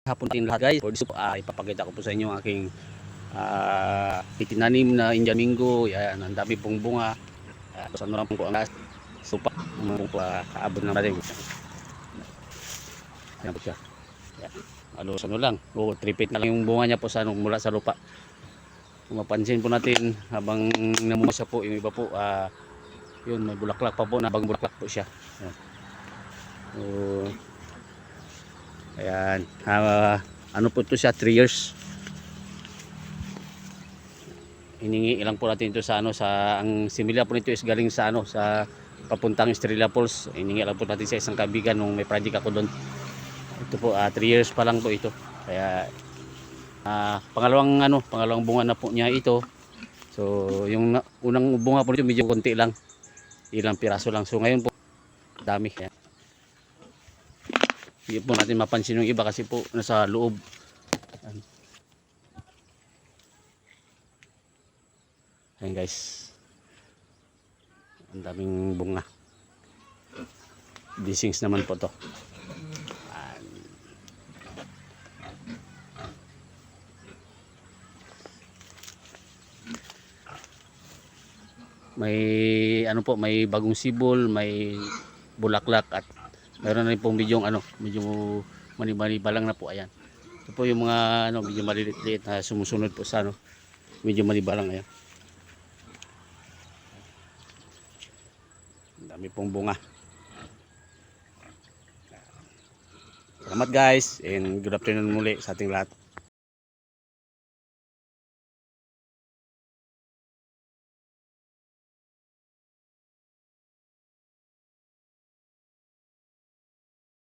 Hapon din lahat guys. For this ipapakita ko po sa inyo ang aking itinanim na Indian Mingo. Yan, ang dami pong bunga. Sa ano lang po ang supa. Kaabot na natin. Yan po siya. Yan. Ano lang. Tripit na lang yung bunga niya po sa mula sa lupa. Kung mapansin po natin habang namuma siya po, yung iba po yun, may bulaklak pa po, nabang bulaklak po siya. Yan. So, ayan, ano po ito siya, 3 years. Hiningi lang po natin ito sa ang similya po nito is galing sa sa papuntang Estrella Falls. Hiningi lang po natin sa isang kaibigan nung may project ako doon. Ito po 3 years pa lang po ito. Kaya pangalawang bunga na po niya ito. So yung unang bunga po nito medyo konti lang. Ilang piraso lang. So ngayon po dami. Hindi po natin mapansin yung iba kasi po nasa loob. Ayan guys. Ang daming bunga. Blessings naman po to. May may bagong sibol, may bulaklak at mayroon na rin pong medyo mani-mani pa lang na po. Ayan. Ito po yung mga medyo maliliit na sumusunod po sa medyo manibalang. Ayan. Ang dami pong bunga. Salamat guys and good afternoon muli sa ating lahat.